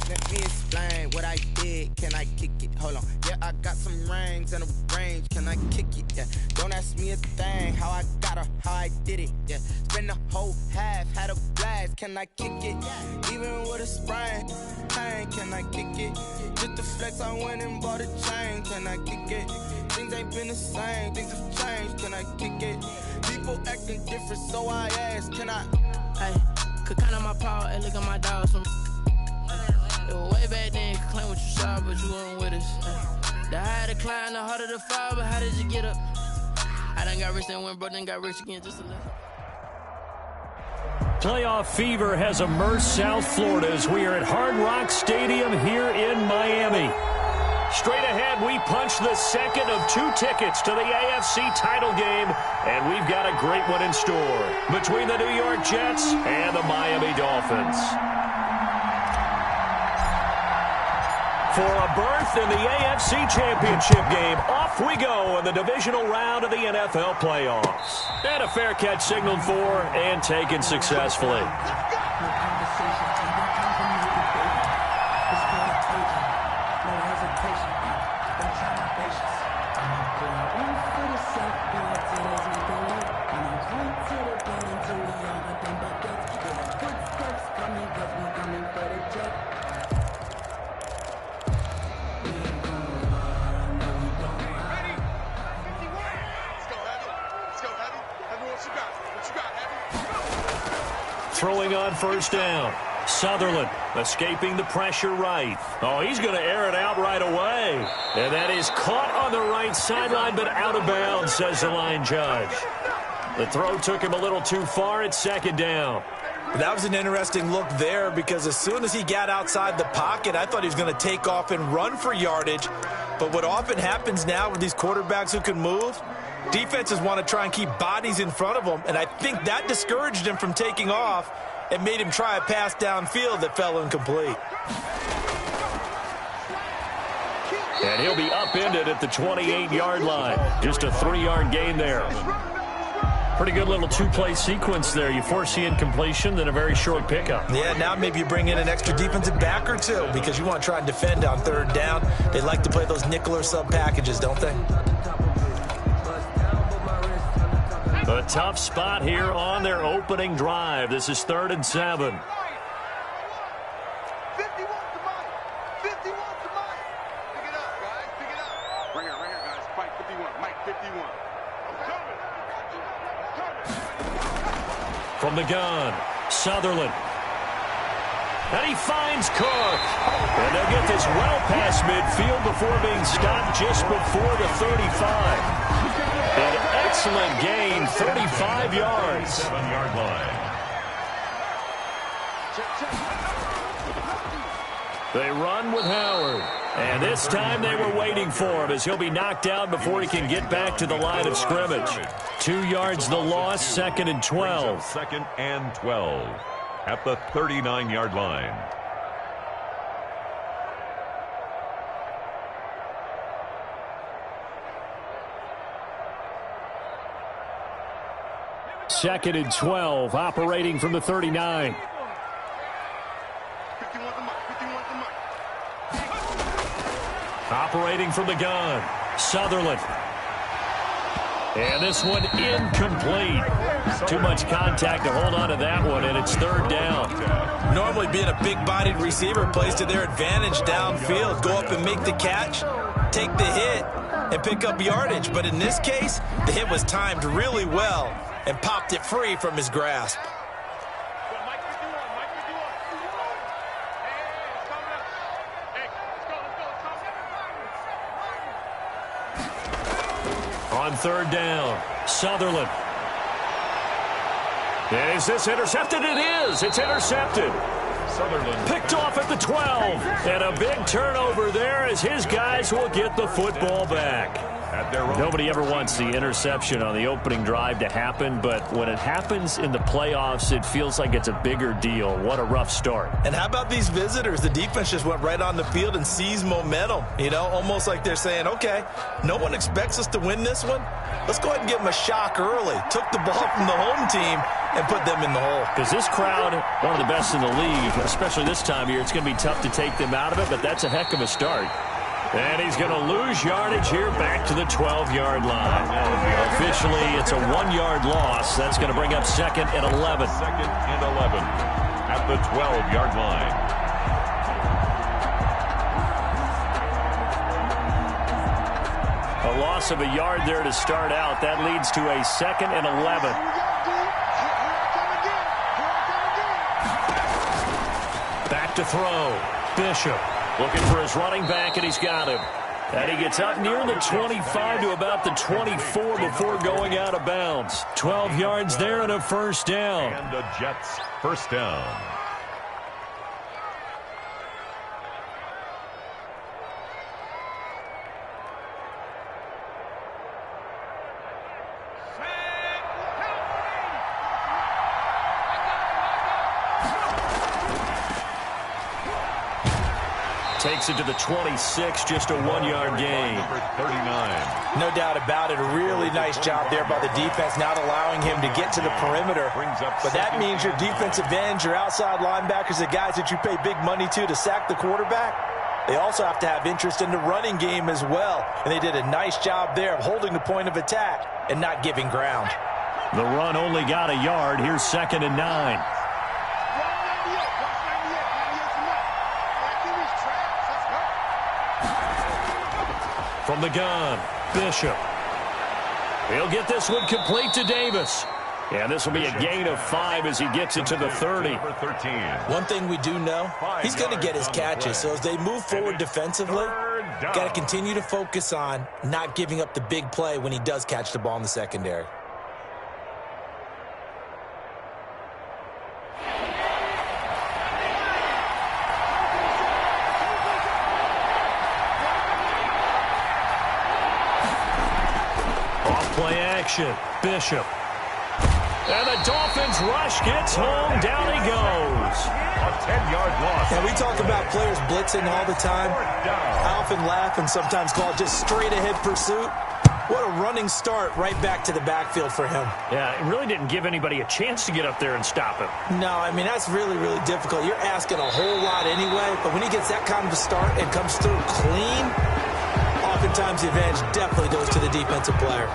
Let me explain what I did. Can I kick it? Hold on. Yeah, I got some rings and a range. Can I kick it? Yeah. Don't ask me a thing. How I got her, how I did it. Yeah. Spend the whole half, had a blast. Can I kick it? Even with a sprain. Pain, can I kick it? Just the flex, I went and bought a chain. Can I kick it? Things ain't been the same. Things have changed. Can I kick it? People acting different, so I ask. Can I? Hey, could count on my power and look at my dogs from. It was way back then, you could claim what you saw, but you weren't with us. The higher the climb, the harder the fall, but how did you get up? I done got rich, then went broke, then got rich again, just a little. Playoff fever has immersed South Florida as we are at Hard Rock Stadium here in Miami. Straight ahead, we punch the second of 2 tickets to the AFC title game, and we've got a great one in store between the New York Jets and the Miami Dolphins. For a berth in the AFC Championship game, off we go in the divisional round of the NFL playoffs. And a fair catch signaled for and taken successfully. Throwing on first down. Sutherland escaping the pressure right. Oh, he's going to air it out right away. And that is caught on the right sideline, but out of bounds, says the line judge. The throw took him a little too far at second down. That was an interesting look there because as soon as he got outside the pocket, I thought he was going to take off and run for yardage. But what often happens now with these quarterbacks who can move, defenses want to try and keep bodies in front of them, and I think that discouraged him from taking off and made him try a pass downfield that fell incomplete. And he'll be upended at the 28-yard line. Just a 3-yard gain there. Pretty good little 2-play sequence there. You force the incompletion, then a very short pickup. Yeah, now maybe you bring in an extra defensive back or two because you want to try and defend on third down. They like to play those nickel or sub packages, don't they? A tough spot here on their opening drive. This is 3rd and 7. 51 to Mike. 51 to Mike. Pick it up, guys. Pick it up. Right here, guys. Mike 51. Mike 51. From the gun, Sutherland. And he finds Cook. And they'll get this well past midfield before being stopped just before the 35. An excellent gain, 35 yards. 7-yard line. They run with Howard. And this time they were waiting for him as he'll be knocked down before he can get back to the line of scrimmage. 2 yards the loss, 2nd and 12. 2nd and 12 at the 39-yard line. Second and 12, operating from the 39. Operating from the gun, Sutherland. And this one incomplete. Too much contact to hold on to that one, and it's 3rd down. Normally being a big-bodied receiver plays to their advantage downfield. Go up and make the catch, take the hit, and pick up yardage. But in this case, the hit was timed really well and popped it free from his grasp. On 3rd down, Sutherland. Is this intercepted? It is. It's intercepted. Sutherland picked off at the 12. And a big turnover there as his guys will get the football back. Nobody ever wants the interception on the opening drive to happen, but when it happens in the playoffs, it feels like it's a bigger deal. What a rough start. And how about these visitors? The defense just went right on the field and seized momentum. You know, almost like they're saying, okay, no one expects us to win this one. Let's go ahead and give them a shock early. Took the ball from the home team and put them in the hole. Because this crowd, one of the best in the league, especially this time of year, it's going to be tough to take them out of it, but that's a heck of a start. And he's going to lose yardage here back to the 12-yard line. Officially, it's a 1-yard loss. That's going to bring up 2nd and 11. 2nd and 11 at the 12-yard line. A loss of a yard there to start out. That leads to a 2nd and 11. Back to throw. Bishop looking for his running back, and he's got him. And he gets up near the 25 to about the 24 before going out of bounds. 12 yards there and a first down. And the Jets first down. Takes it to the 26, just a 1-yard gain. Number 39. No doubt about it. A really nice job there by the defense, not allowing him to get to the perimeter. But that means your defensive ends, your outside linebackers, the guys that you pay big money to sack the quarterback, they also have to have interest in the running game as well. And they did a nice job there of holding the point of attack and not giving ground. The run only got a yard. Here's 2nd and 9. From the gun, Bishop. He'll get this one complete to Davis. And this will be a gain of 5 as he gets it to the 30. One thing we do know, he's going to get his catches. So as they move forward defensively, got to continue to focus on not giving up the big play when he does catch the ball in the secondary. Play action, Bishop. And the Dolphins rush gets home. Down he goes. A 10-yard loss. And we talk about players blitzing all the time. I often laugh and sometimes call it just straight-ahead pursuit. What a running start right back to the backfield for him. Yeah, it really didn't give anybody a chance to get up there and stop him. No, I mean, that's really, really difficult. You're asking a whole lot anyway, but when he gets that kind of a start and comes through clean, oftentimes the advantage definitely goes to the defensive player.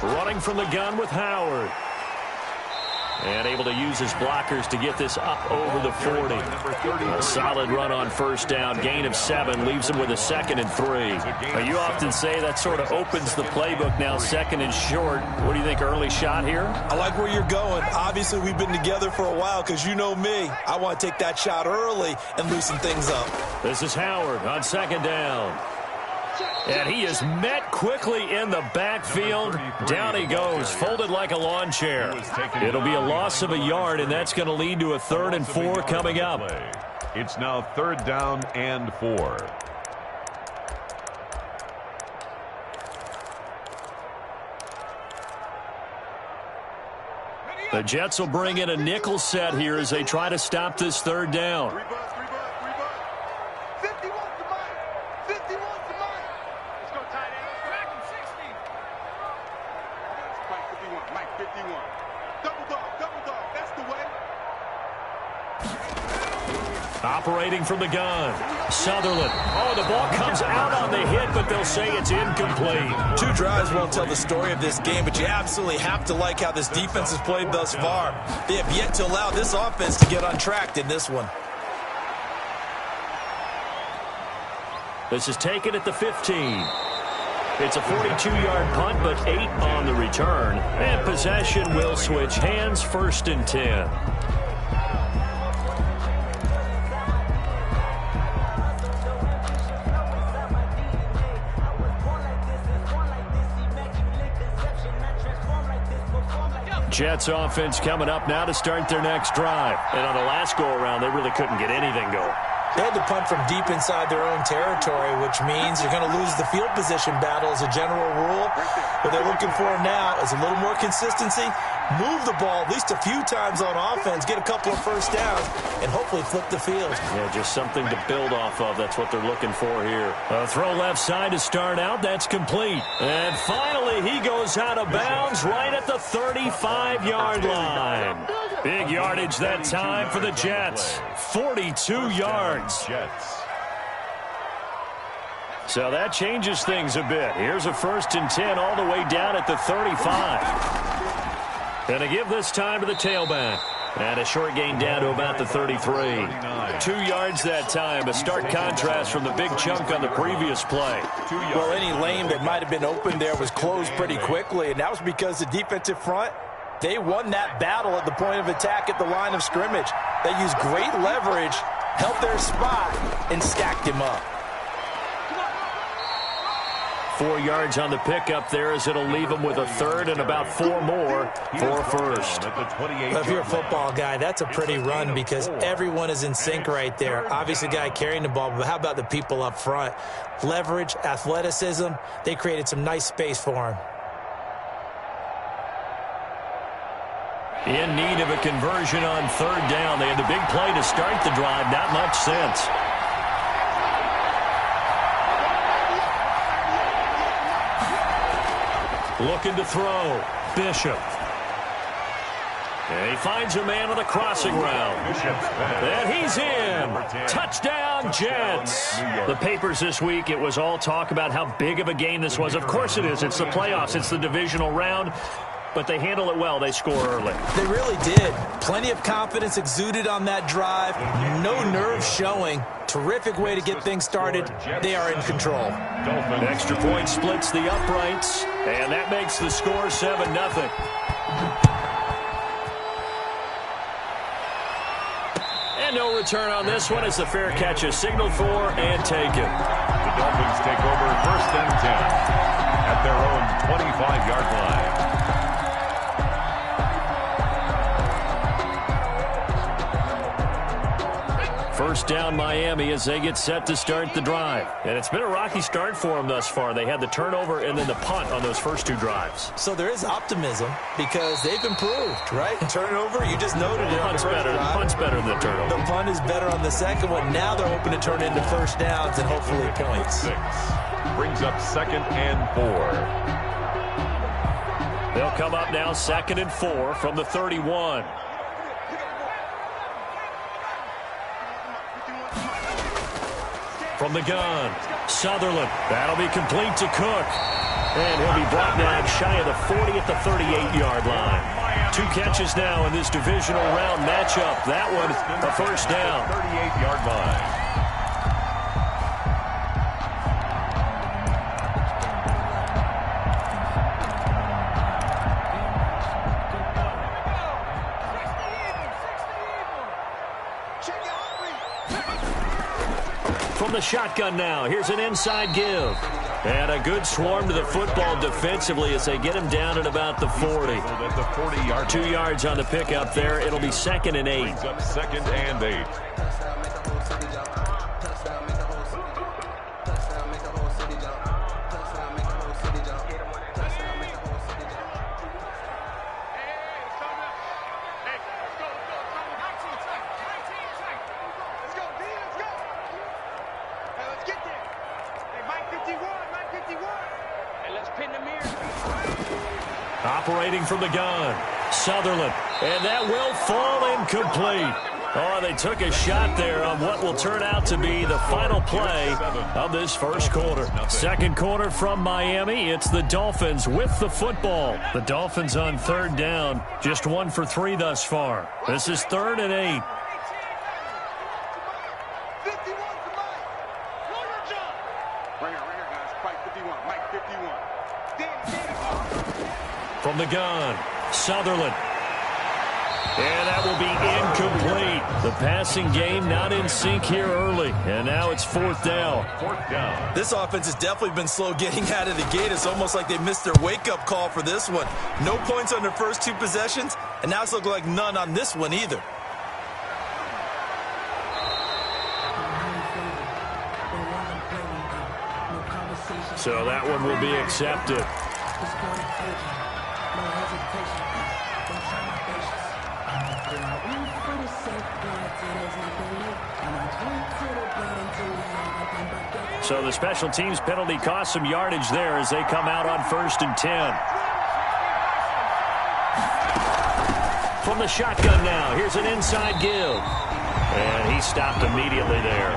Running from the gun with Howard. And able to use his blockers to get this up over the 40. A solid run on first down. Gain of 7 leaves him with a 2nd and 3. Now, you often say that sort of opens the playbook now, 2nd and short. What do you think, early shot here? I like where you're going. Obviously, we've been together for a while because you know me. I want to take that shot early and loosen things up. This is Howard on 2nd down. And he is met quickly in the backfield. Down he goes, folded like a lawn chair. It'll be a loss of a yard, and that's going to lead to a 3rd and 4 coming up. It's now 3rd down and 4. The Jets will bring in a nickel set here as they try to stop this 3rd down. Operating from the gun, Sutherland. Oh, the ball comes out on the hit, but they'll say it's incomplete. 2 drives won't tell the story of this game, but you absolutely have to like how this defense has played thus far. They have yet to allow this offense to get untracked in this one. This is taken at the 15. It's a 42-yard punt, but 8 on the return. And possession will switch hands, 1st and 10. Jets offense coming up now to start their next drive. And on the last go-around, they really couldn't get anything going. They had to punt from deep inside their own territory, which means you're going to lose the field position battle as a general rule. What they're looking for now is a little more consistency, move the ball at least a few times on offense, get a couple of first downs, and hopefully flip the field. Yeah, just something to build off of. That's what they're looking for here. A throw left side to start out. That's complete. And finally, he goes out of bounds right at the 35-yard line. Big yardage that time for the Jets. 42 yards. So that changes things a bit. Here's a 1st and 10 all the way down at the 35. And a give this time to the tailback. And a short gain down to about the 33. 2 yards that time. A stark contrast from the big chunk on the previous play. Well, any lane that might have been open there was closed pretty quickly, and that was because the defensive front, they won that battle at the point of attack at the line of scrimmage. They used great leverage, held their spot, and stacked him up. 4 yards on the pickup there as it'll leave them with a 3rd and about 4 more for a 1st. Well, if you're a football guy, that's a pretty run because everyone is in sync right there. Obviously, the guy carrying the ball, but how about the people up front? Leverage, athleticism, they created some nice space for him. In need of a conversion on 3rd down. They had the big play to start the drive. Not much sense. Looking to throw. Bishop. And he finds a man on the crossing route. And he's in. Touchdown, Jets. The papers this week, it was all talk about how big of a game this was. Of course it is. It's the playoffs. It's the divisional round. But they handle it well. They score early. They really did. Plenty of confidence exuded on that drive. No nerves showing. Terrific way to get things started. They are in control. Extra point splits the uprights. And that makes the score 7-0. And no return on this one as the fair catch is signaled for and taken. The Dolphins take over 1st and 10 at their own 25-yard line. First down Miami as they get set to start the drive. And it's been a rocky start for them thus far. They had the turnover and then the punt on those first 2 drives. So there is optimism because they've improved, right? Turnover, you just noted it. Punt's better. The punt's better than the turnover. The punt is better on the second one. Now they're hoping to turn into first downs and hopefully points. 6 brings up 2nd and 4. They'll come up now 2nd and 4 from the 31. From the gun, Sutherland. That'll be complete to Cook. And he'll be brought down shy of the 40 at the 38-yard line. 2 catches now in this divisional round matchup. That one, a first down. 38-yard line. From the shotgun now, here's an inside give. And a good swarm to the football defensively as they get him down at about the 40. 2 yards on the pickup there. It'll be 2nd and 8. Brings up 2nd and 8. Operating from the gun, Sutherland, and that will fall incomplete. Oh, they took a shot there on what will turn out to be the final play of this first quarter. Second quarter from Miami, it's the Dolphins with the football. The Dolphins on 3rd down, just 1 for 3 thus far. This is 3rd and 8. From the gun, Sutherland. And that will be incomplete. The passing game not in sync here early, and now it's fourth down. This offense has definitely been slow getting out of the gate. It's almost like they missed their wake-up call for this one. No points on their first two possessions, and now it's looking like none on this one either. So that one will be accepted. So the special teams penalty cost some yardage there as they come out on 1st and 10. From the shotgun now, here's an inside give. And he stopped immediately there.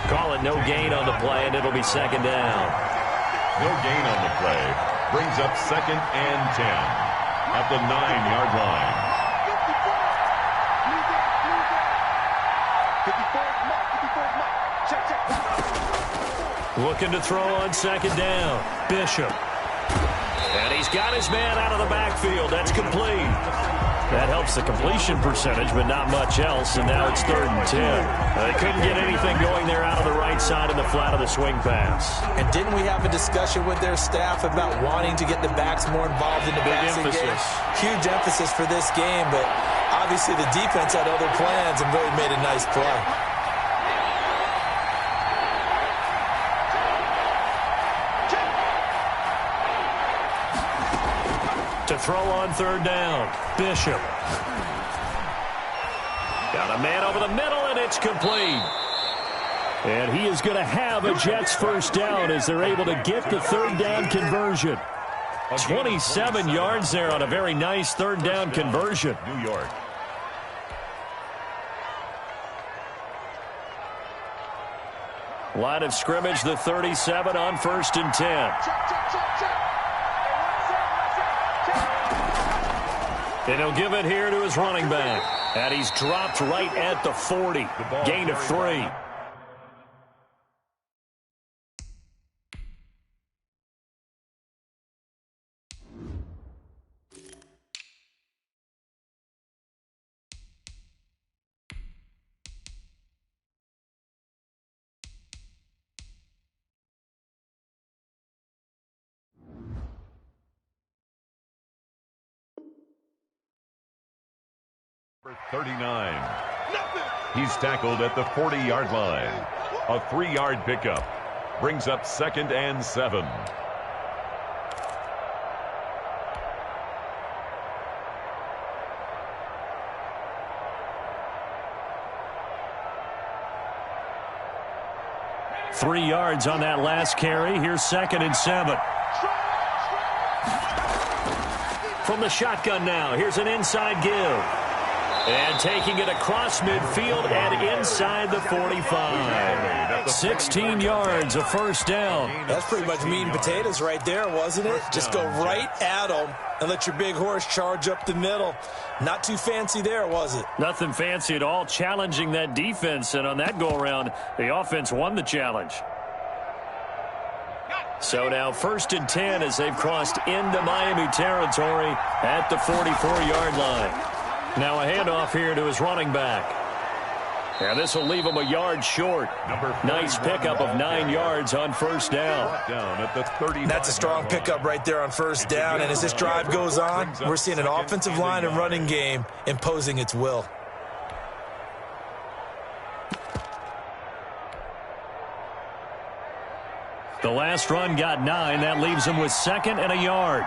Call it no gain on the play, and it'll be 2nd down. No gain on the play. Brings up 2nd and 10 at the 9-yard line. Looking to throw on 2nd down. Bishop. And he's got his man out of the backfield. That's complete. That helps the completion percentage, but not much else, and now it's 3rd and 10. They couldn't get anything going there out of the right side in the flat of the swing pass. And didn't we have a discussion with their staff about wanting to get the backs more involved in the passing game? Huge emphasis for this game, but obviously the defense had other plans and really made a nice play. To throw on 3rd down, Bishop. Got a man over the middle, and it's complete. And he is going to have a Jets 1st down as they're able to get the 3rd down conversion. 27 yards there on a very nice 3rd down conversion. New York. Line of scrimmage, the 37 on 1st and 10. And he'll give it here to his running back. And he's dropped right at the 40. Gain of 3. Number 39. He's tackled at the 40-yard line. A 3-yard pickup. Brings up 2nd and 7. Three yards on that last carry. Here's 2nd and 7. From the shotgun now, here's an inside give. And taking it across midfield and inside the 45. 16 yards, a 1st down. That's pretty much meat and potatoes right there, wasn't it? Just go right at them and let your big horse charge up the middle. Not too fancy there, was it? Nothing fancy at all, challenging that defense. And on that go-around, the offense won the challenge. So now 1st and 10 as they've crossed into Miami territory at the 44-yard line. Now a handoff here to his running back. And this will leave him a yard short. Nice pickup of 9 yards on 1st down. That's a strong pickup right there on 1st down. And as this drive goes on, we're seeing an offensive line and running game imposing its will. The last run got 9. That leaves him with 2nd and a yard.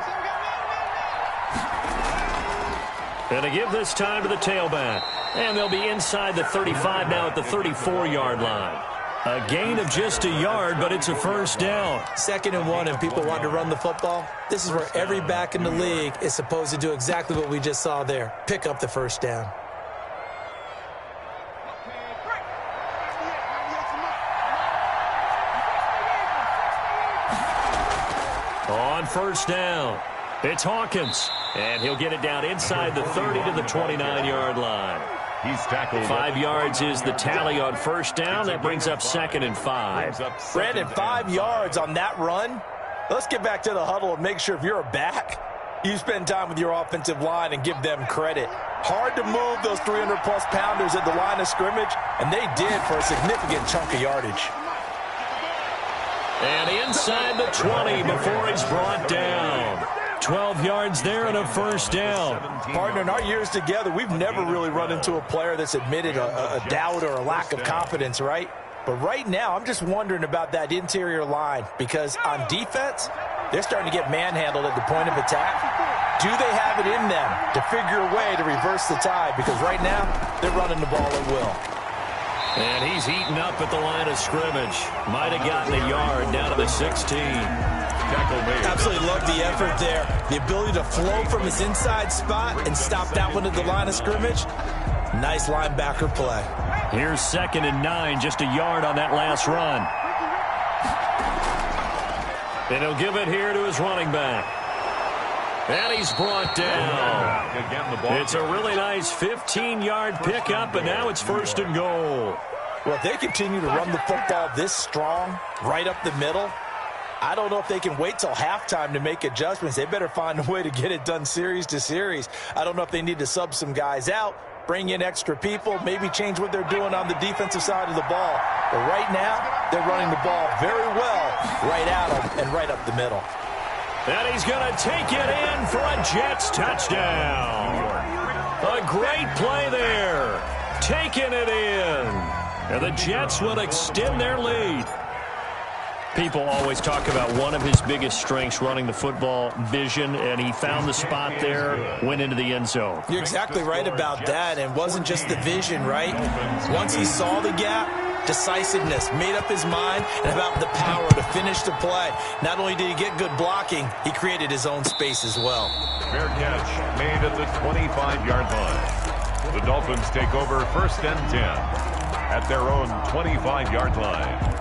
And to give this time to the tailback. And they'll be inside the 35 now at the 34-yard line. A gain of just a yard, but it's a 1st down. 2nd and 1, and people want to run the football. This is where every back in the league is supposed to do exactly what we just saw there. Pick up the 1st down. On 1st down, it's Hawkins. And he'll get it down inside the 30 to the 29-yard line. He's tackled. 5 yards is the tally on 1st down. That brings up 2nd and 5. Brandon, 5 yards on that run. Let's get back to the huddle and make sure if you're a back, You spend time with your offensive line and give them credit. Hard to move those 300-plus pounders at the line of scrimmage, and they did for a significant chunk of yardage. And inside the 20 before he's brought down. 12 yards there and a first down. Partner, in our years together, we've never really run into a player that's admitted a doubt or a lack of confidence, right? But right now, I'm just wondering about that interior line because on defense, they're starting to get manhandled at the point of attack. Do they have it in them to figure a way to reverse the tide? Because right now, they're running the ball at will. And he's eaten up at the line of scrimmage. Might have gotten a yard down to the 16. Absolutely love the effort there. The ability to flow from his inside spot and stop that one at the line of scrimmage. Nice linebacker play. Here's 2nd and 9, just a yard on that last run. And he'll give it here to his running back. And he's brought down. It's a really nice 15-yard pickup, and now it's 1st and goal. Well, if they continue to run the football this strong, right up the middle, I don't know if they can wait till halftime to make adjustments. They better find a way to get it done series to series. I don't know if they need to sub some guys out, bring in extra people, maybe change what they're doing on the defensive side of the ball. But right now, they're running the ball very well right at them and right up the middle. And he's going to take it in for a Jets touchdown. A great play there. Taking it in. And the Jets will extend their lead. People always talk about one of his biggest strengths, running the football, vision, and he found the spot there, went into the end zone. You're exactly right about that, and it wasn't just the vision, right? Once he saw the gap, decisiveness, made up his mind, and about the power to finish the play. Not only did he get good blocking, he created his own space as well. Fair catch made at the 25-yard line. The Dolphins take over 1st and 10 at their own 25-yard line.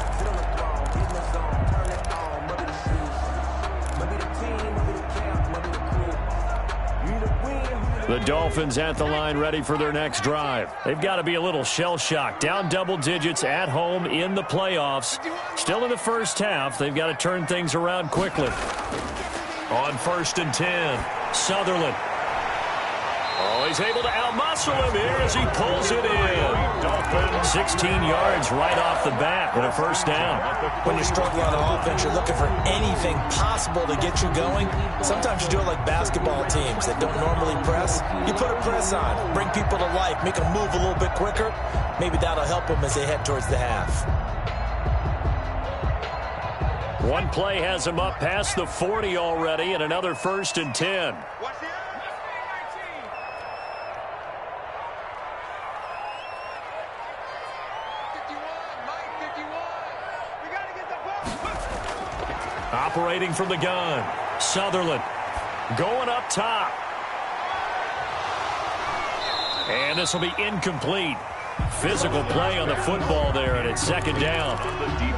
The Dolphins at the line ready for their next drive. They've got to be a little shell-shocked. Down double digits at home in the playoffs. Still in the first half. They've got to turn things around quickly. On 1st and 10, Sutherland. Oh, he's able to outmuscle him here as he pulls it in. 16 yards right off the bat and a first down. When you struggle on offense, you're looking for anything possible to get you going. Sometimes you do it like basketball teams that don't normally press. You put a press on, bring people to life, make them move a little bit quicker. Maybe that'll help them as they head towards the half. One play has him up past the 40 already and another 1st and 10. Operating from the gun, Sutherland going up top. And this will be incomplete. Physical play on the football there, and it's 2nd down.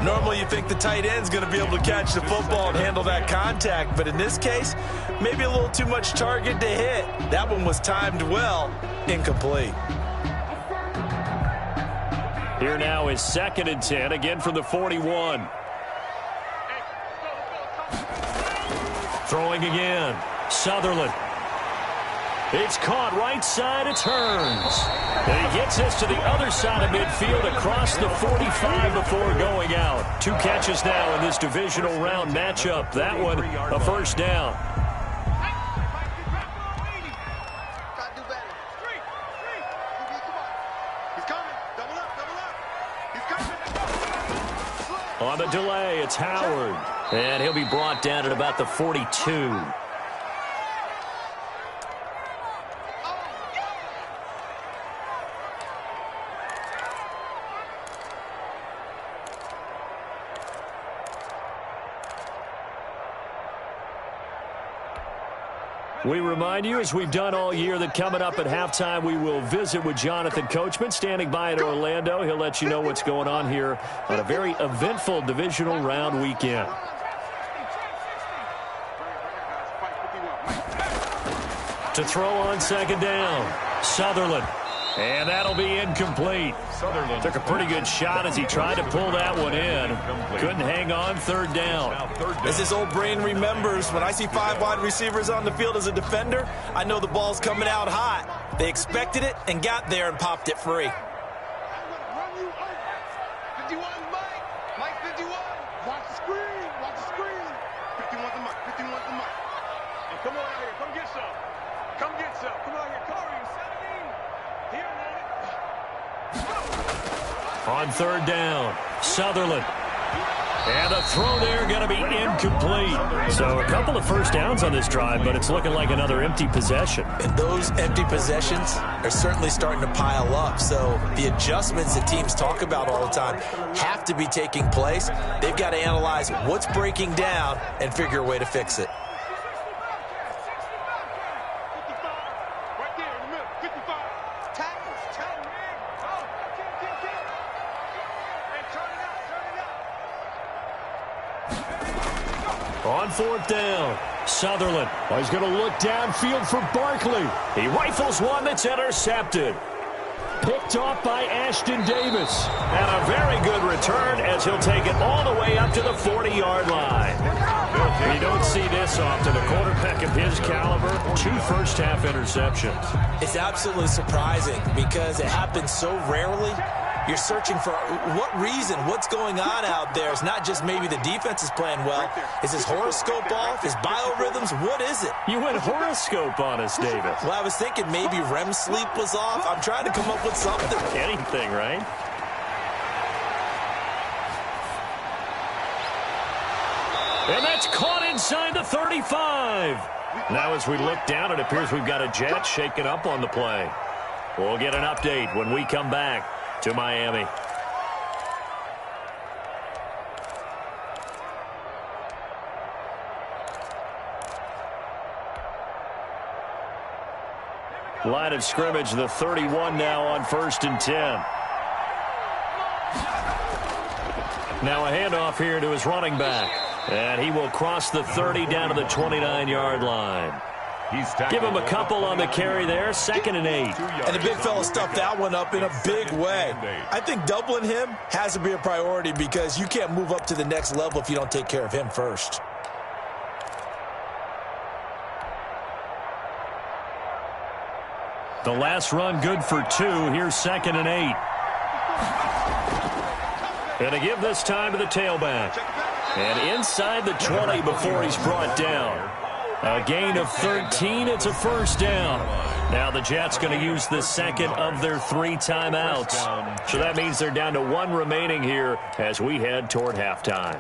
Normally you think the tight end's going to be able to catch the football and handle that contact, but in this case, maybe a little too much target to hit. That one was timed well, incomplete. Here now is 2nd and 10, again from the 41. Throwing again, Sutherland. It's caught right side, it turns. And he gets this to the other side of midfield across the 45 before going out. 2 catches now in this divisional round matchup. That one, a first down. On the delay, it's Howard. And he'll be brought down at about the 42. We remind you, as we've done all year, that coming up at halftime, we will visit with Jonathan Coachman, standing by in Orlando. He'll let you know what's going on here on a very eventful divisional round weekend. To throw on 2nd down, Sutherland. And that'll be incomplete. Took a pretty good shot as he tried to pull that one in. Couldn't hang on, third down. As his old brain remembers, when I see 5 wide receivers on the field as a defender, I know the ball's coming out hot. They expected it and got there and popped it free. 51, Mike 51. Watch the screen, watch the screen. 51's the Mike, 51's the Mike. And come on out here, come get some. Come get some. Come on here, Corey, 17. Here, man. On third down, Sutherland. And the throw there going to be incomplete. So a couple of first downs on this drive, but it's looking like another empty possession. And those empty possessions are certainly starting to pile up. So the adjustments that teams talk about all the time have to be taking place. They've got to analyze what's breaking down and figure a way to fix it. On fourth down, Sutherland. Oh, he's going to look downfield for Barkley. He rifles one that's intercepted. Picked off by Ashton Davis. And a very good return as he'll take it all the way up to the 40-yard line. You don't see this often. A quarterback of his caliber, 2 first-half interceptions. It's absolutely surprising because it happens so rarely. You're searching for what reason, what's going on out there. It's not just maybe the defense is playing well. Is his horoscope off? His biorhythms? What is it? You went horoscope on us, David. Well, I was thinking maybe REM sleep was off. I'm trying to come up with something. Anything, right? And that's caught inside the 35. Now as we look down, it appears we've got a jet shaken up on the play. We'll get an update when we come back to Miami. Line of scrimmage, the 31 now on 1st and 10. Now a handoff here to his running back. And he will cross the 30 down to the 29-yard line. Give him a couple on the carry there, 2nd and 8. And the big fella stuffed that one up in a big way. I think doubling him has to be a priority because you can't move up to the next level if you don't take care of him first. The last run good for 2. Here's 2nd and 8. And a give this time to the tailback. And inside the 20 before he's brought down. A gain of 13. It's a first down. Now the Jets going to use the second of their 3 timeouts. So that means they're down to 1 remaining here as we head toward halftime.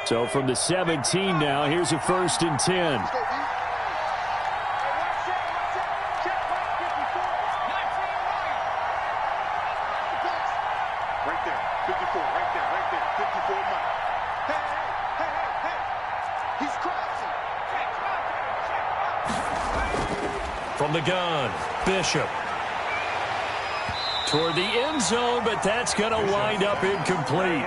So from the 17 now, here's a 1st and 10. From the gun, Bishop. Toward the end zone, but that's going to wind up incomplete.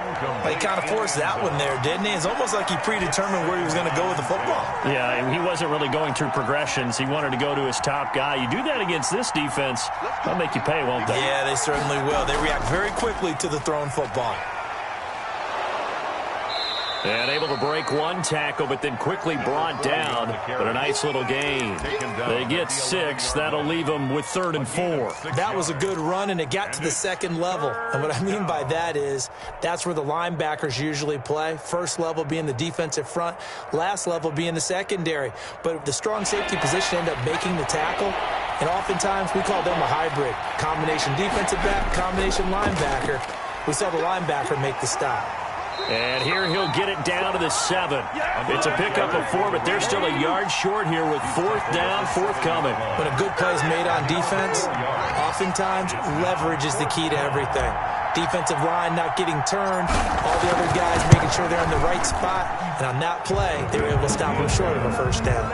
He kind of forced that one there, didn't he? It's almost like he predetermined where he was going to go with the football. Yeah, he wasn't really going through progressions. He wanted to go to his top guy. You do that against this defense, they'll make you pay, won't they? Yeah, they certainly will. They react very quickly to the thrown football. And able to break 1 tackle, but then quickly brought down. But a nice little gain. They get 6. That'll leave them with 3rd and 4. That was a good run, and it got to the 2nd level. And what I mean by that is that's where the linebackers usually play. First level being the defensive front, last level being the secondary. But the strong safety position ended up making the tackle. And oftentimes we call them a hybrid. Combination defensive back, combination linebacker. We saw the linebacker make the stop. And here he'll get it down to the 7. It's a pickup of 4, but they're still a yard short here with 4th down, 4th coming. When a good play is made on defense, oftentimes leverage is the key to everything. Defensive line not getting turned, all the other guys making sure they're in the right spot. And on that play, they were able to stop him short of a first down.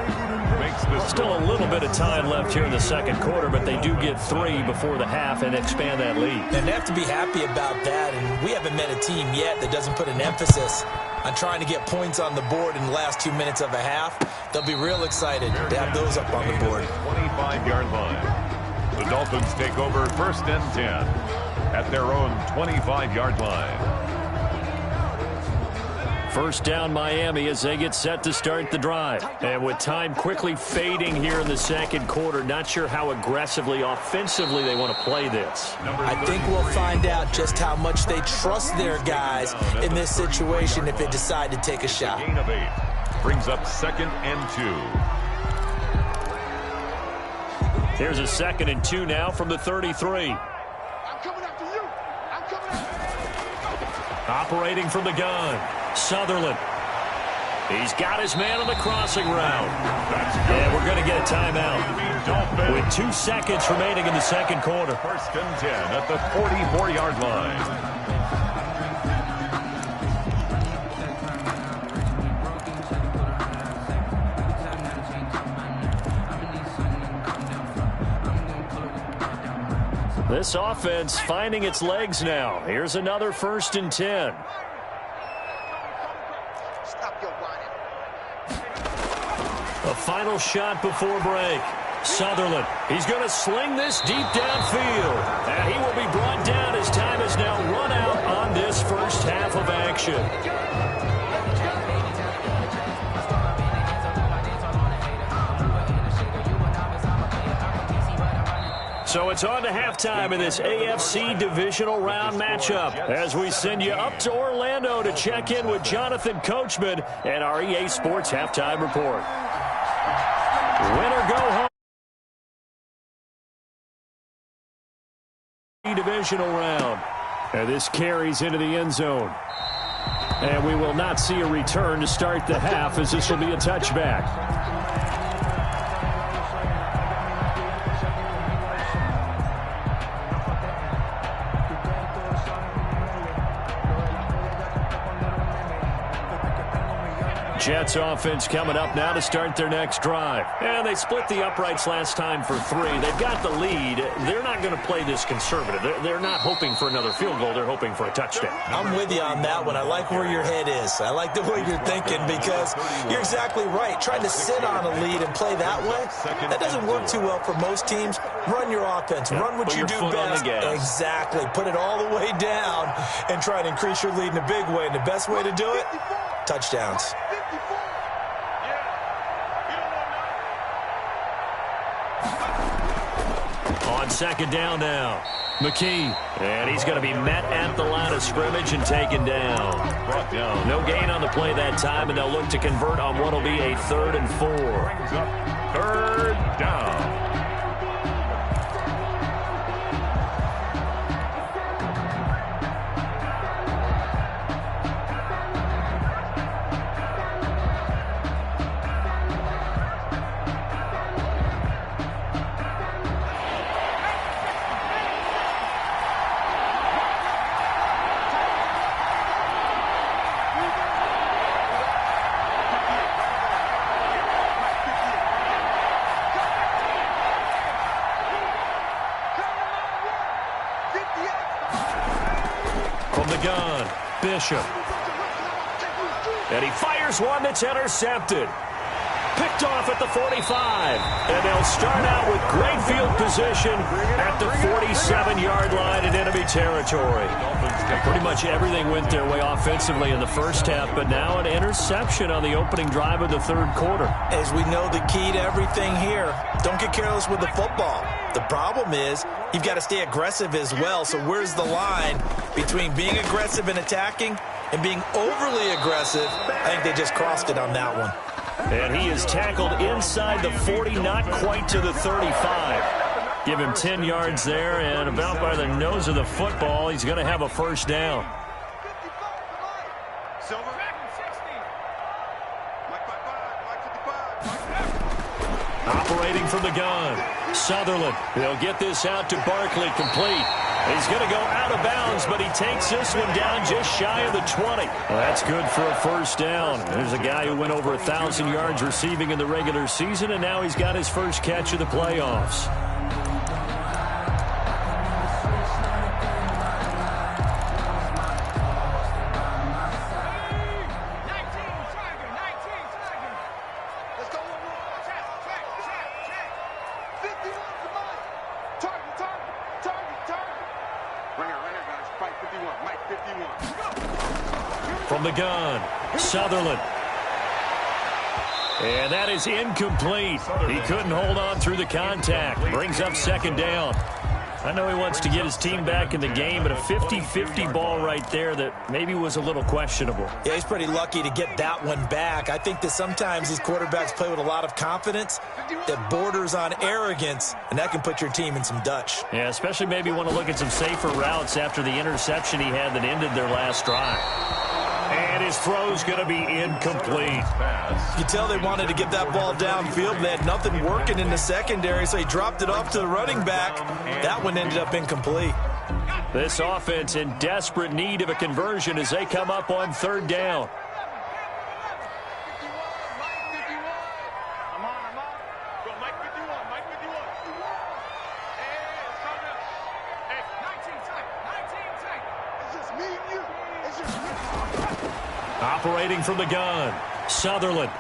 Still a little bit of time left here in the second quarter, but they do get 3 before the half and expand that lead. And they have to be happy about that, and we haven't met a team yet that doesn't put an emphasis on trying to get points on the board in the last 2 minutes of a half. They'll be real excited to have those up on the board. 25-yard line. The Dolphins take over 1st and 10 at their own 25-yard line. First down Miami as they get set to start the drive. And with time quickly fading here in the second quarter, not sure how aggressively, offensively they want to play this. I think we'll find out just how much they trust their guys in this situation if they decide to take a shot. Gain of 8 brings up 2nd and 2. Here's a 2nd and 2 now from the 33. I'm coming after you. I'm coming after you. Operating from the gun. Sutherland. He's got his man on the crossing route. And we're going to get a timeout with 2 seconds remaining in the second quarter. 1st and 10 at the 44-yard line. This offense finding its legs now. Here's another 1st and 10. A final shot before break. Sutherland, he's going to sling this deep downfield. And he will be brought down as time is now run out on this first half of action. So it's on to halftime in this AFC divisional round matchup as we send you up to Orlando to check in with Jonathan Coachman and our EA Sports Halftime Report. Winner go home. Divisional round. And this carries into the end zone. And we will not see a return to start the half as this will be a touchback. Jets offense coming up now to start their next drive. And they split the uprights last time for 3. They've got the lead. They're not going to play this conservative. They're not hoping for another field goal. They're hoping for a touchdown. I'm with you on that one. I like where your head is. I like the way you're thinking because you're exactly right. Trying to sit on a lead and play that way, that doesn't work too well for most teams. Run your offense. Run what you do best. Exactly. Put it all the way down and try to increase your lead in a big way. And the best way to do it, touchdowns. On second down now, McKee. And he's going to be met at the line of scrimmage and taken down. Brought down. No gain on the play that time, and they'll look to convert on what will be a 3rd and 4. 3rd down. Gun, Bishop. And he fires one that's intercepted. Picked off at the 45. And they'll start out with great field position at the 47-yard line in enemy territory. Pretty much everything went their way offensively in the first half, but now an interception on the opening drive of the third quarter. As we know, the key to everything here, don't get careless with the football. The problem is you've got to stay aggressive as well. So where's the line between being aggressive and attacking and being overly aggressive? I think they just crossed it on that one. And he is tackled inside the 40, not quite to the 35. Give him 10 yards there, and about by the nose of the football, he's going to have a first down. Operating from the gun. Sutherland, he'll get this out to Barkley, complete. He's going to go out of bounds, but he takes this one down just shy of the 20. Well, that's good for a first down. There's a guy who went over 1,000 yards receiving in the regular season, and now he's got his first catch of the playoffs. From the gun, Sutherland. And that is incomplete. He couldn't hold on through the contact. Brings up second down. I know he wants to get his team back in the game, but a 50-50 ball right there that maybe was a little questionable. Yeah, he's pretty lucky to get that one back. I think that sometimes these quarterbacks play with a lot of confidence that borders on arrogance, and that can put your team in some Dutch. Yeah, especially maybe want to look at some safer routes after the interception he had that ended their last drive. And his throw's going to be incomplete. You tell they wanted to get that ball downfield. They had nothing working in the secondary, so he dropped it off to the running back. That one ended up incomplete. This offense in desperate need of a conversion as they come up on third down. Operating from the gun, Sutherland.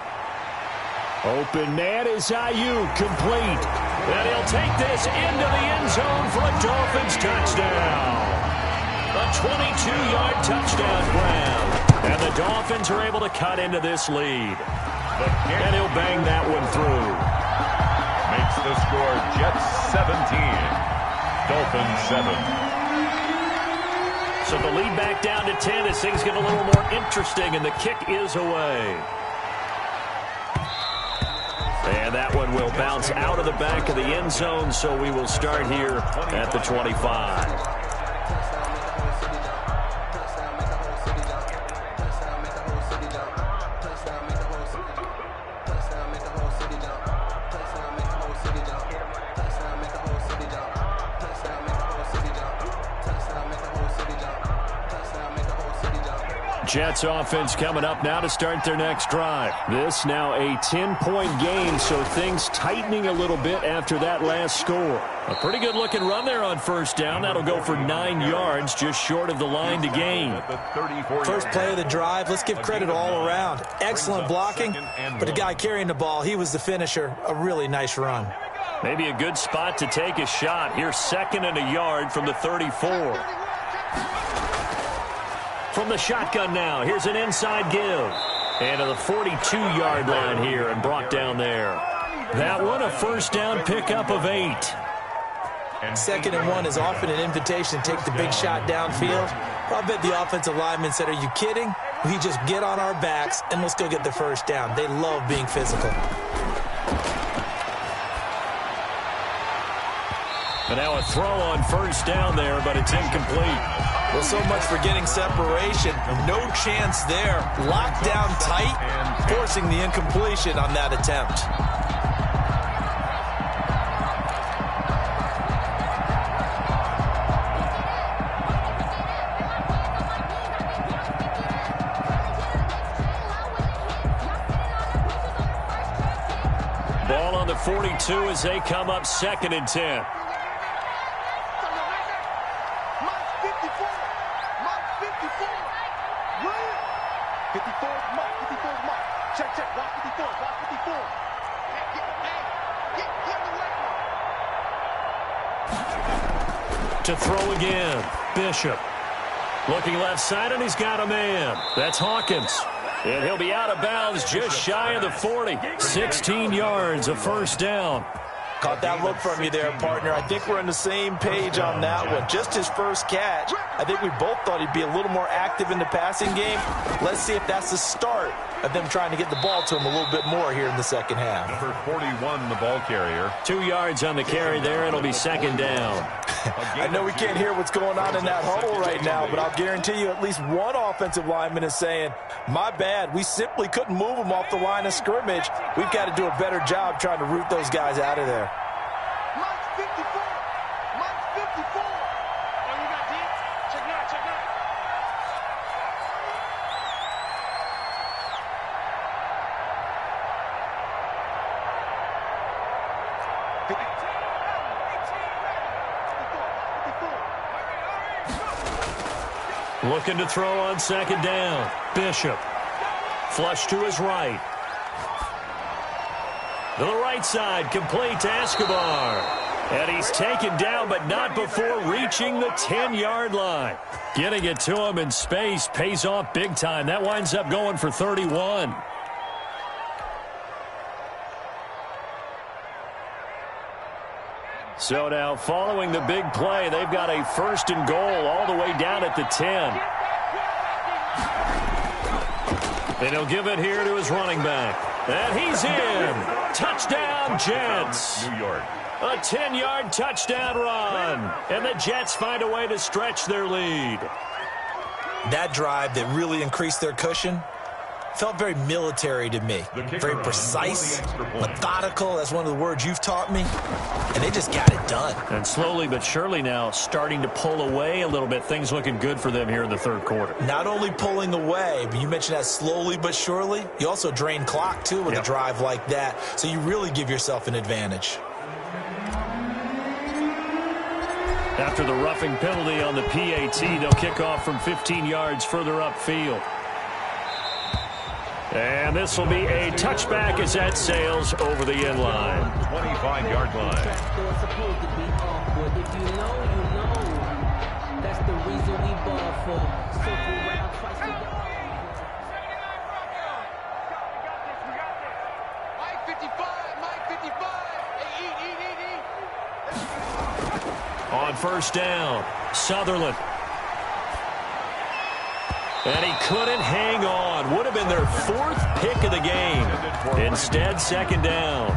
Open man is Ayuk, complete. And he'll take this into the end zone for a Dolphins touchdown. A 22-yard touchdown grab. And the Dolphins are able to cut into this lead. And he'll bang that one through. Makes the score Jets 17, Dolphins 7. So the lead back down to 10 as things get a little more interesting, and the kick is away. And that one will bounce out of the back of the end zone, so we will start here at the 25. Jets offense coming up now to start their next drive. This now a 10-point game, so things tightening a little bit after that last score. A pretty good-looking run there on first down. That'll go for 9 yards, just short of the line to gain. First play of the drive, let's give credit all around. Excellent blocking, but the guy carrying the ball, he was the finisher. A really nice run. Maybe a good spot to take a shot. Here's 2nd and a yard from the 34. From the shotgun now, here's an inside give. And to the 42-yard line here and brought down there. That one, a first down pickup of 8. 2nd and 1 is often an invitation to take the big shot downfield. I bet the offensive lineman said, are you kidding? We just get on our backs and let's go get the first down. They love being physical. And now a throw on first down there, but it's incomplete. Well, so much for getting separation. No chance there. Locked down tight, forcing the incompletion on that attempt. Ball on the 42 as they come up 2nd and 10. To throw again, Bishop. Looking left side, and he's got a man. That's Hawkins. And he'll be out of bounds just shy of the 40. 16 yards, a first down. Caught that look from you there, partner. I think we're on the same page on that one. Just his first catch. I think we both thought he'd be a little more active in the passing game. Let's see if that's the start of them trying to get the ball to him a little bit more here in the second half. Number 41, the ball carrier. 2 yards on the carry there. It'll be 2nd down. I know we can't hear what's going on in that huddle right now, but I'll guarantee you at least one offensive lineman is saying, my bad, we simply couldn't move them off the line of scrimmage. We've got to do a better job trying to root those guys out of there. Looking to throw on second down. Bishop. Flush to his right. To the right side, complete to Escobar. And he's taken down, but not before reaching the 10-yard line. Getting it to him in space pays off big time. That winds up going for 31. So now, following the big play, they've got a 1st and goal all the way down at the 10. And he'll give it here to his running back. And he's in. Touchdown, Jets. New York. A 10-yard touchdown run. And the Jets find a way to stretch their lead. That drive that really increased their cushion felt very military to me. Very precise, methodical. That's one of the words you've taught me. And they just got it done. And slowly but surely now starting to pull away a little bit. Things looking good for them here in the third quarter. Not only pulling away, but you mentioned that slowly but surely. You also drain clock, too, with a drive like that. So you really give yourself an advantage. After the roughing penalty on the PAT, they'll kick off from 15 yards further upfield. And this will be a touchback as that sails over the end line. 25-yard line. If you know, you know. That's the reason we ball for. Circle round, twice a day. Mike 55, Mike 55. Hey, eat. On first down, Sutherland. And he couldn't hang on. Would have been their 4th pick of the game. Instead, second down.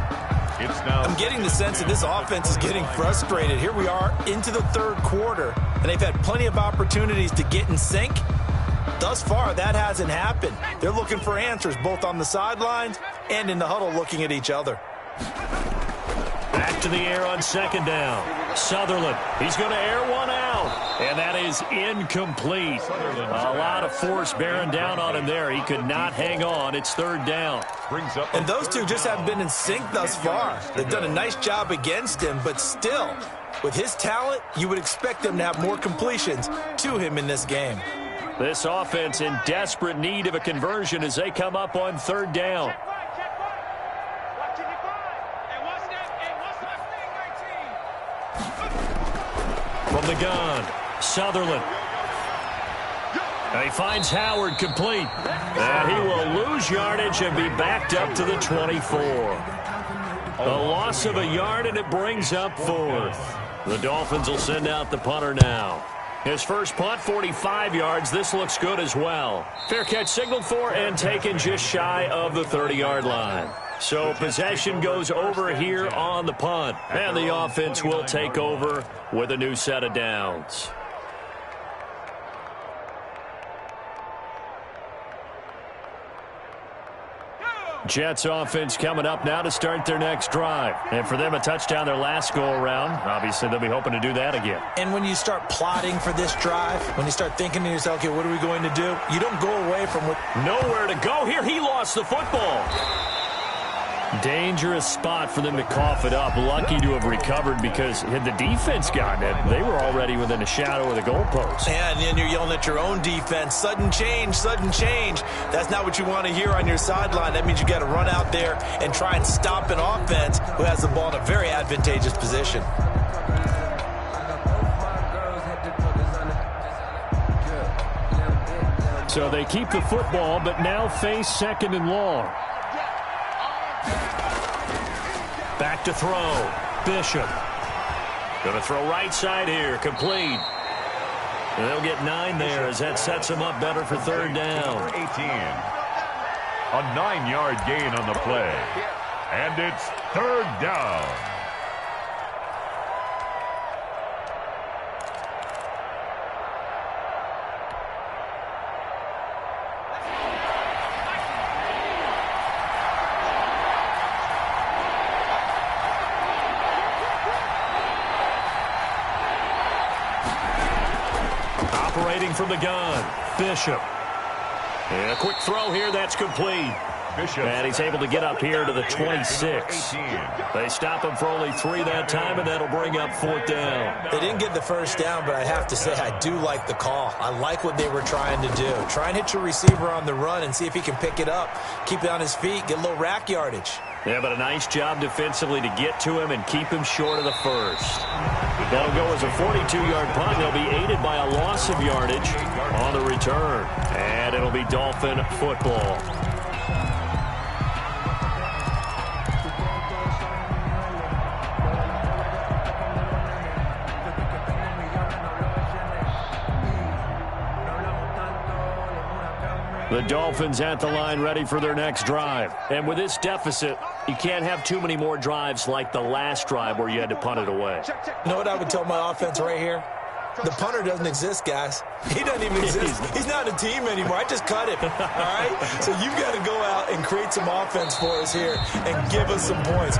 I'm getting the sense that this offense is getting frustrated. Here we are into the third quarter, and they've had plenty of opportunities to get in sync. Thus far, that hasn't happened. They're looking for answers both on the sidelines and in the huddle looking at each other. Back to the air on second down. Sutherland, he's going to air one out, and that is incomplete. A lot of force bearing down on him there. He could not hang on. It's third down. And those two just haven't been in sync thus far. They've done a nice job against him, but still, with his talent, you would expect them to have more completions to him in this game. This offense in desperate need of a conversion as they come up on third down. From the gun, Sutherland. And he finds Howard complete. And he will lose yardage and be backed up to the 24. A loss of a yard, and it brings up 4th. The Dolphins will send out the punter now. His first punt, 45 yards. This looks good as well. Fair catch signaled for and taken just shy of the 30-yard line. So possession goes over here on the punt. And the offense will take over with a new set of downs. Jets offense coming up now to start their next drive. And for them, a touchdown their last go-around. Obviously, they'll be hoping to do that again. And when you start plotting for this drive, when you start thinking to yourself, okay, what are we going to do? You don't go away from what... Nowhere to go here. He lost the football. Dangerous spot for them to cough it up. Lucky to have recovered because had the defense gotten it, they were already within a shadow of the goalpost. And then you're yelling at your own defense. Sudden change, sudden change. That's not what you want to hear on your sideline. That means you got to run out there and try and stop an offense who has the ball in a very advantageous position. So they keep the football, but now face second and long. Back to throw. Bishop. Going to throw right side here. Complete. And they'll get 9 there as that sets them up better for third down. 18. A 9-yard gain on the play. And it's third down. Operating from the gun, Bishop. And a quick throw here, that's complete. And he's able to get up here to the 26. They stop him for only 3 that time, and that'll bring up 4th down. They didn't get the first down, but I have to say I do like the call. I like what they were trying to do. Try and hit your receiver on the run and see if he can pick it up, keep it on his feet, get a little rack yardage. Yeah, but a nice job defensively to get to him and keep him short of the first. That'll go as a 42-yard punt. They'll be aided by a loss of yardage on the return. And it'll be Dolphin football. The Dolphins at the line ready for their next drive. And with this deficit, you can't have too many more drives like the last drive where you had to punt it away. You know what I would tell my offense right here? The punter doesn't exist, guys. He doesn't even exist. He's not a team anymore. I just cut him, all right? So you've got to go out and create some offense for us here and give us some points.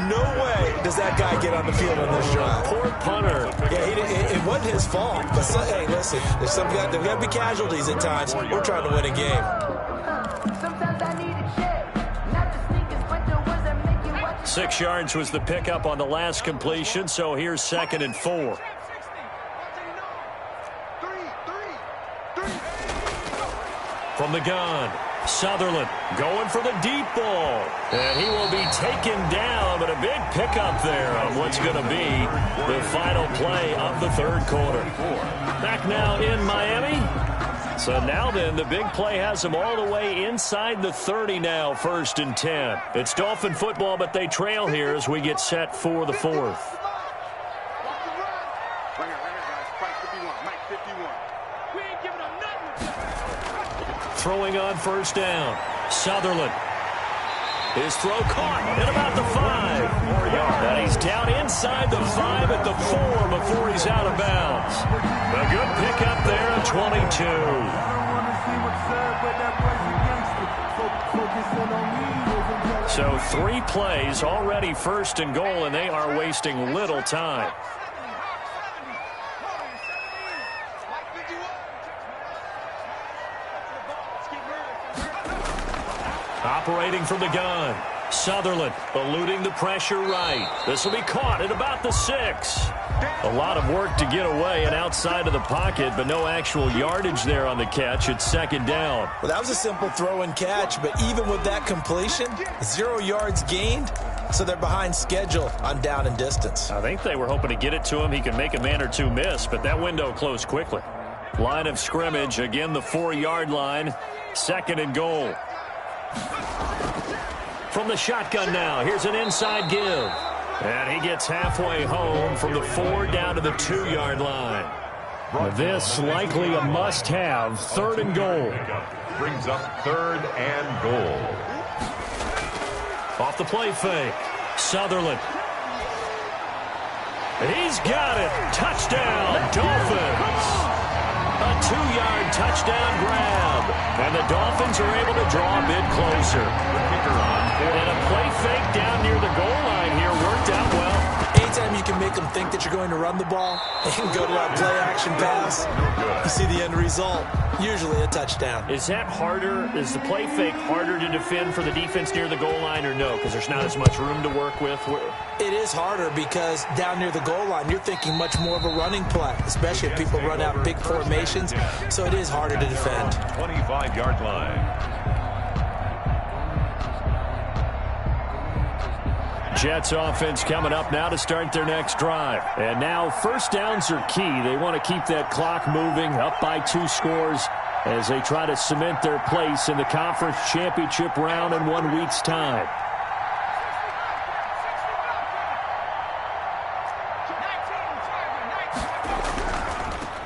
No way does that guy get on the field on this drive. Poor punter. Yeah, it wasn't his fault. But, hey, listen, there's got to be casualties at times. We're trying to win a game. 6 yards was the pickup on the last completion, so here's 2nd and 4. From the gun, Sutherland going for the deep ball. And he will be taken down, but a big pickup there on what's going to be the final play of the 3rd quarter. Back now in Miami. So now then, the big play has them all the way inside the 30 now, 1st and 10. It's Dolphin football, but they trail here as we get set for the 4th. Throwing on 1st down. Sutherland. His throw caught at about the 5. And he's down inside the 5 at the 4 before he's out of bounds. A good pickup there at 22. So 3 plays already 1st and goal, and they are wasting little time. Operating from the gun. Sutherland eluding the pressure right. This will be caught at about the 6. A lot of work to get away and outside of the pocket, but no actual yardage there on the catch. It's 2nd down. Well, that was a simple throw and catch, but even with that completion, 0 yards gained, so they're behind schedule on down and distance. I think they were hoping to get it to him. He can make a man or two miss, but that window closed quickly. Line of scrimmage, again the 4-yard line. 2nd and goal. From the shotgun now, here's an inside give. And he gets halfway home from the 4 down to the 2-yard line. This likely a must-have, 3rd and goal. Brings up 3rd and goal. Off the play fake, Sutherland. He's got it. Touchdown, Dolphins. A 2-yard touchdown grab. And the Dolphins are able to draw a bit closer. And a play fake down near the goal line here worked out well. Anytime you can make them think that you're going to run the ball and go to that play-action pass, you see the end result, usually a touchdown. Is that harder? Is the play fake harder to defend for the defense near the goal line or no? Because there's not as much room to work with? It is harder because down near the goal line, you're thinking much more of a running play, especially if people run out big formations. So it is harder to defend. 25-yard line. Jets offense coming up now to start their next drive. And now 1st downs are key. They want to keep that clock moving, up by 2 scores as they try to cement their place in the conference championship round in 1 week's time.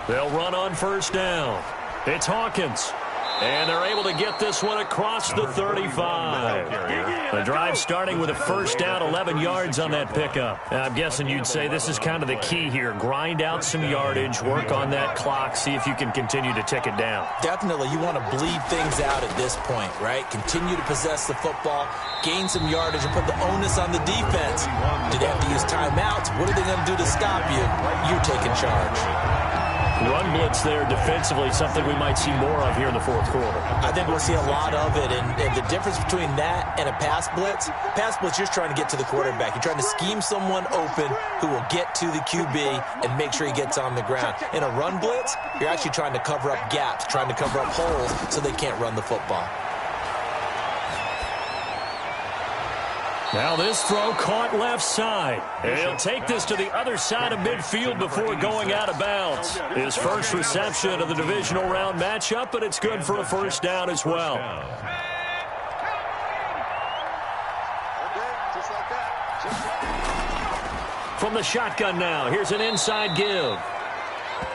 They'll run on 1st down. It's Hawkins. And they're able to get this one across the 35. The drive starting with a 1st down, 11 yards on that pickup. And I'm guessing you'd say this is kind of the key here. Grind out some yardage, work on that clock, see if you can continue to tick it down. Definitely, you want to bleed things out at this point, right? Continue to possess the football, gain some yardage, and put the onus on the defense. Do they have to use timeouts? What are they going to do to stop you? You're taking charge. Run blitz there defensively, something we might see more of here in the fourth quarter. I think we'll see a lot of it, and the difference between that and a pass blitz, you're just trying to get to the quarterback. You're trying to scheme someone open who will get to the QB and make sure he gets on the ground. In a run blitz, you're actually trying to cover up gaps, trying to cover up holes so they can't run the football. Now this throw caught left side. And he'll take this to the other side of midfield before going out of bounds. His first reception of the divisional round matchup, but it's good for a first down as well. From the shotgun now, here's an inside give.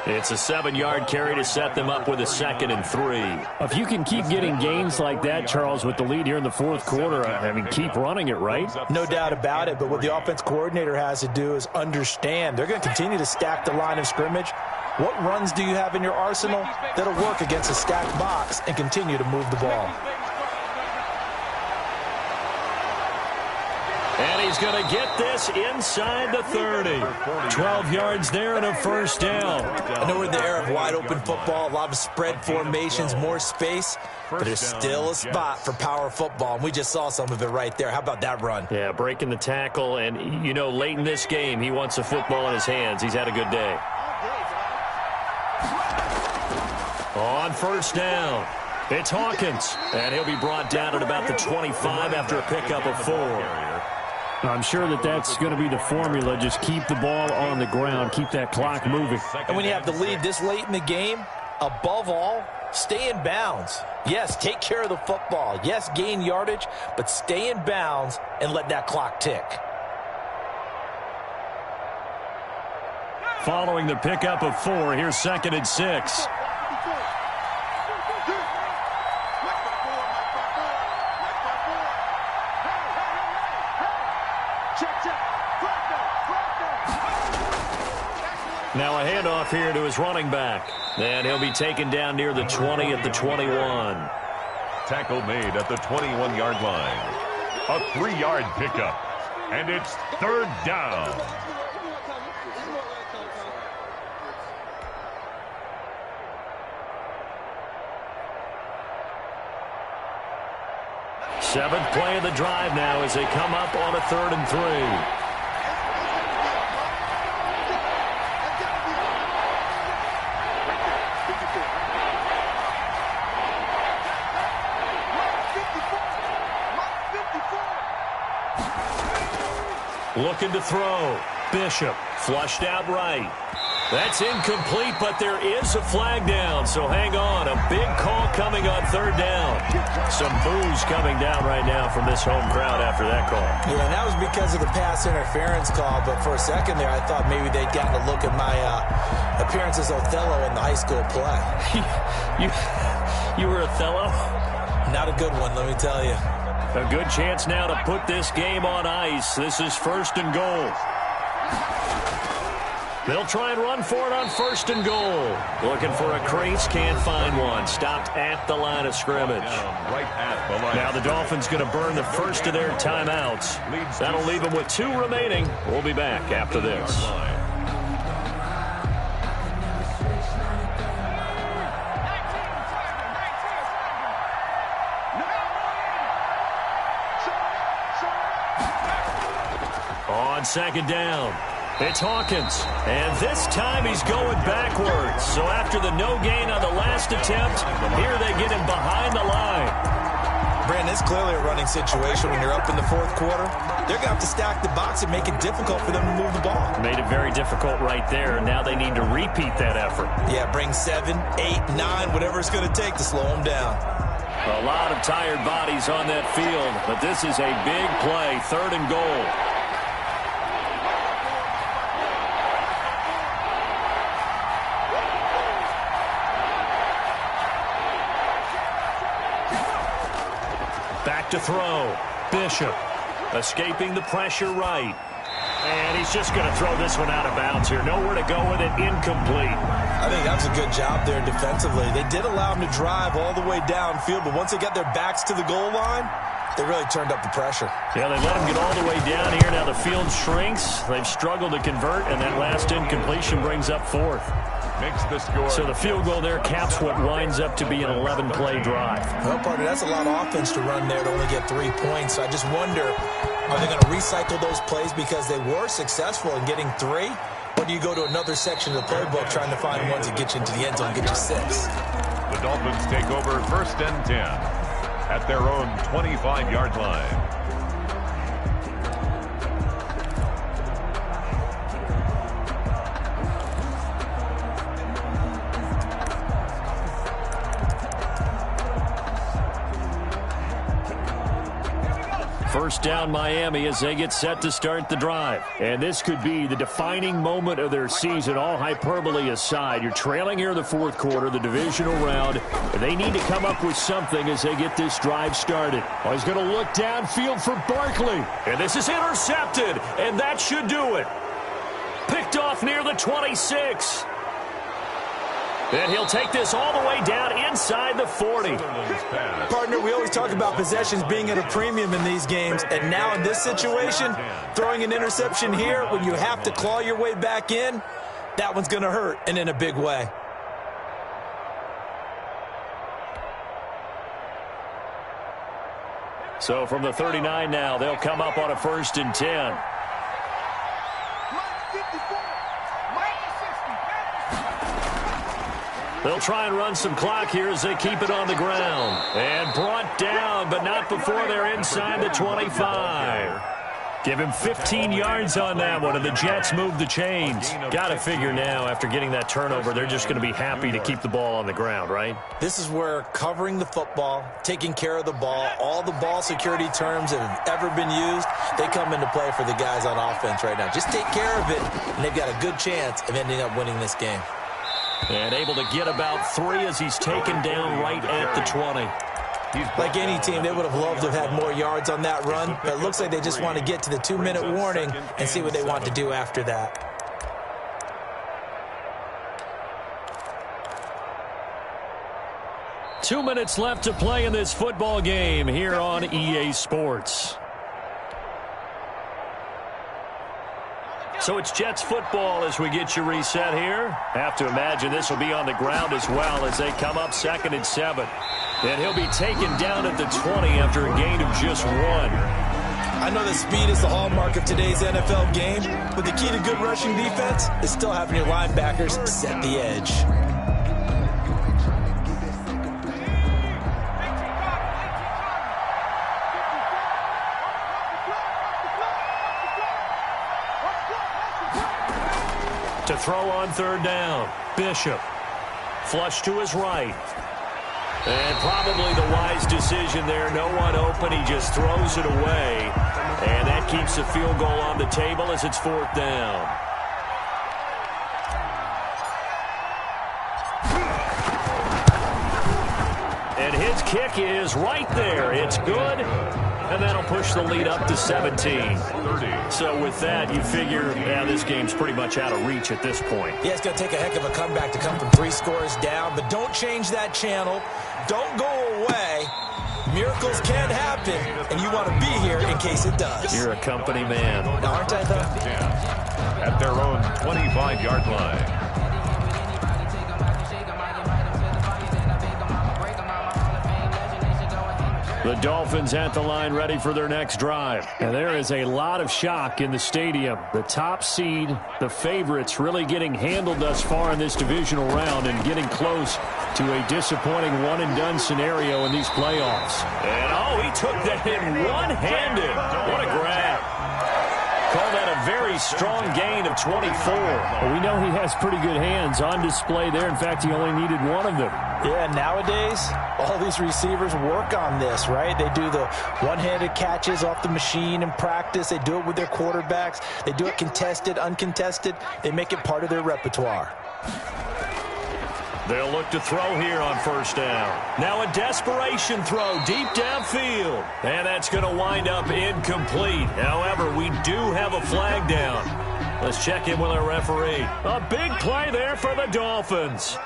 It's a 7-yard carry to set them up with a 2nd and 3. If you can keep getting gains like that, Charles, with the lead here in the fourth quarter, I mean, keep running it, right? No doubt about it, but what the offense coordinator has to do is understand they're going to continue to stack the line of scrimmage. What runs do you have in your arsenal that'll work against a stacked box and continue to move the ball? And he's going to get this inside the 30. 12 yards there and a first down. I know we're in the era of wide-open football, a lot of spread formations, more space, but there's still a spot for power football, and we just saw some of it right there. How about that run? Yeah, breaking the tackle, and, you know, late in this game, he wants the football in his hands. He's had a good day. On first down, it's Hawkins, and he'll be brought down at about the 25 after a pickup of 4. I'm sure that's going to be the formula. Just keep the ball on the ground. Keep that clock moving. And when you have the lead this late in the game, above all, stay in bounds. Yes, take care of the football. Yes, gain yardage, but stay in bounds and let that clock tick. Following the pickup of 4, here's 2nd and 6. Now a handoff here to his running back. And he'll be taken down near the 20 at the 21. Tackle made at the 21-yard line. A 3-yard pickup. And it's 3rd down. Seventh play of the drive now as they come up on a 3rd and 3. Looking to throw. Bishop flushed out right. That's incomplete, but there is a flag down, so hang on. A big call coming on 3rd down. Some boos coming down right now from this home crowd after that call. Yeah, and that was because of the pass interference call, but for a second there, I thought maybe they'd gotten a look at my appearance as Othello in the high school play. You were Othello? Not a good one, let me tell you. A good chance now to put this game on ice. This is 1st and goal. They'll try and run for it on 1st and goal. Looking for a crease, can't find one. Stopped at the line of scrimmage. Right at the line. Now the Dolphins going to burn the first of their timeouts. That'll leave them with 2 remaining. We'll be back after this. On 2nd down, it's Hawkins, and this time he's going backwards. So after the no gain on the last attempt, here they get him behind the line. Brandon, it's clearly a running situation when you're up in the 4th quarter. They're going to have to stack the box and make it difficult for them to move the ball. Made it very difficult right there. Now they need to repeat that effort. Yeah, bring 7, 8, 9, whatever it's going to take to slow them down. A lot of tired bodies on that field, but this is a big play, 3rd and goal. Back to throw. Bishop escaping the pressure right. And he's just going to throw this one out of bounds here. Nowhere to go with it. Incomplete. I think that was a good job there defensively. They did allow him to drive all the way downfield, but once they got their backs to the goal line, they really turned up the pressure. Yeah, they let him get all the way down here. Now the field shrinks. They've struggled to convert, and that last incompletion brings up 4th. makes the score. So the field goal there caps what winds up to be an 11-play drive. Well, partner, that's a lot of offense to run there to only get 3 points. So I just wonder, are they going to recycle those plays because they were successful in getting 3? Or do you go to another section of the playbook trying to find ones that get you into the end zone and get you 6? The Dolphins take over 1st and 10 at their own 25-yard line. First down Miami as they get set to start the drive. And this could be the defining moment of their season, all hyperbole aside. You're trailing here in the fourth quarter, the divisional round. They need to come up with something as they get this drive started. Oh, he's going to look downfield for Barkley. And this is intercepted, and that should do it. Picked off near the 26. And he'll take this all the way down inside the 40. Partner, we always talk about possessions being at a premium in these games, and now in this situation, throwing an interception here when you have to claw your way back in, that one's going to hurt, and in a big way. So from the 39 now, they'll come up on a 1st and 10. They'll try and run some clock here as they keep it on the ground. And brought down, but not before they're inside the 25. Give him 15 yards on that one, and the Jets move the chains. Got to figure now, after getting that turnover, they're just going to be happy to keep the ball on the ground, right? This is where covering the football, taking care of the ball, all the ball security terms that have ever been used, they come into play for the guys on offense right now. Just take care of it, and they've got a good chance of ending up winning this game. And able to get about 3 as he's taken down right at the 20. Like any team, they would have loved to have had more yards on that run, but it looks like they just want to get to the 2-minute warning and see what they want to do after that. Two minutes left to play in this football game here on EA Sports. So it's Jets football as we get you reset here. Have to imagine this will be on the ground as well as they come up 2nd and 7. And he'll be taken down at the 20 after a gain of just 1. I know that speed is the hallmark of today's NFL game, but the key to good rushing defense is still having your linebackers set the edge. To throw on 3rd down, Bishop. Flush to his right. And probably the wise decision there. No one open. He just throws it away. And that keeps the field goal on the table as it's 4th down. And his kick is right there. It's good. And that'll push the lead up to 17. So with that, you figure, yeah, this game's pretty much out of reach at this point. Yeah, it's going to take a heck of a comeback to come from 3 scores down, but don't change that channel. Don't go away. Miracles can happen, and you want to be here in case it does. You're a company man. Now, aren't I, though? At their own 25-yard line. The Dolphins at the line ready for their next drive. And there is a lot of shock in the stadium. The top seed, the favorites, really getting handled thus far in this divisional round and getting close to a disappointing one-and-done scenario in these playoffs. And, oh, he took that in one-handed. What a grab. Call that a very strong gain of 24. Well, we know he has pretty good hands on display there. In fact, he only needed one of them. Yeah, nowadays, all these receivers work on this, right? They do the one-handed catches off the machine in practice. They do it with their quarterbacks. They do it contested, uncontested. They make it part of their repertoire. They'll look to throw here on 1st down. Now a desperation throw deep downfield. And that's going to wind up incomplete. However, we do have a flag down. Let's check in with our referee. A big play there for the Dolphins.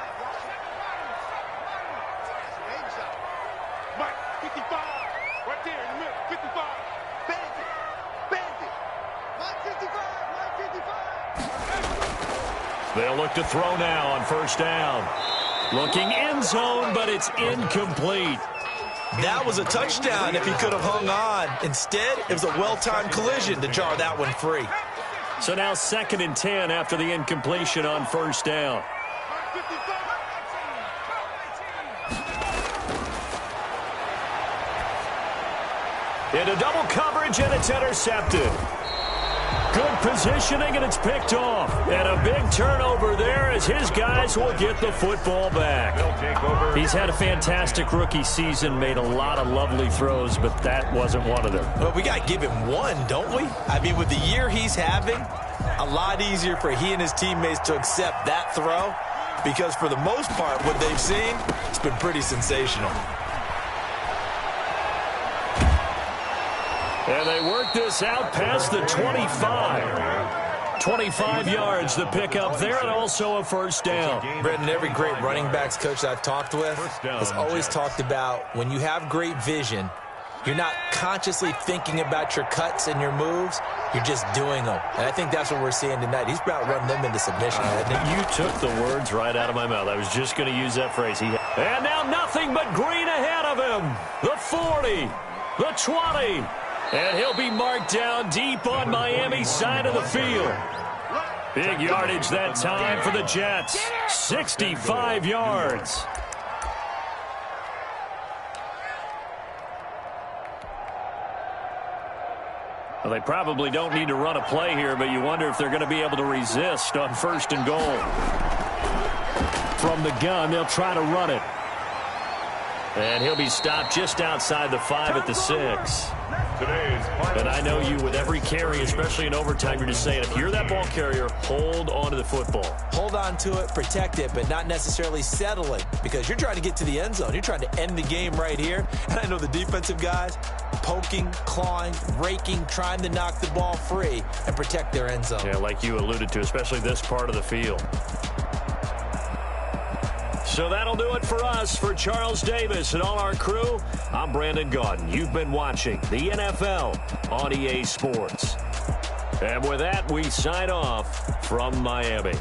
They'll look to throw now on first down. Looking end zone, but it's incomplete. That was a touchdown if he could have hung on. Instead, it was a well-timed collision to jar that one free. So now 2nd and 10 after the incompletion on first down. Into double coverage, and it's intercepted. Good positioning, and it's picked off. And a big turnover there as his guys will get the football back. He's had a fantastic rookie season, made a lot of lovely throws, but that wasn't one of them. Well, we got to give him one, don't we? I mean, with the year he's having, a lot easier for he and his teammates to accept that throw because for the most part, what they've seen, it's been pretty sensational. And they work this out past the 25. 25 yards, the pickup there, and also a first down. Brendan, every great running backs coach I've talked with has always talked about when you have great vision, you're not consciously thinking about your cuts and your moves. You're just doing them. And I think that's what we're seeing tonight. He's about running them into submission. You took the words right out of my mouth. I was just going to use that phrase. And now nothing but green ahead of him. The 40, the 20. And he'll be marked down deep on Miami's side of the field. Big yardage that time for the Jets. 65 yards. Well, they probably don't need to run a play here, but you wonder if they're going to be able to resist on 1st and goal. From the gun, they'll try to run it. And he'll be stopped just outside the 5 at the 6. And I know you, with every carry, especially in overtime, you're just saying, if you're that ball carrier, hold on to the football. Hold on to it, protect it, but not necessarily settle it because you're trying to get to the end zone. You're trying to end the game right here. And I know the defensive guys poking, clawing, raking, trying to knock the ball free and protect their end zone. Yeah, like you alluded to, especially this part of the field. So that'll do it for us. For Charles Davis and all our crew, I'm Brandon Gaudin. You've been watching the NFL on EA Sports. And with that, we sign off from Miami.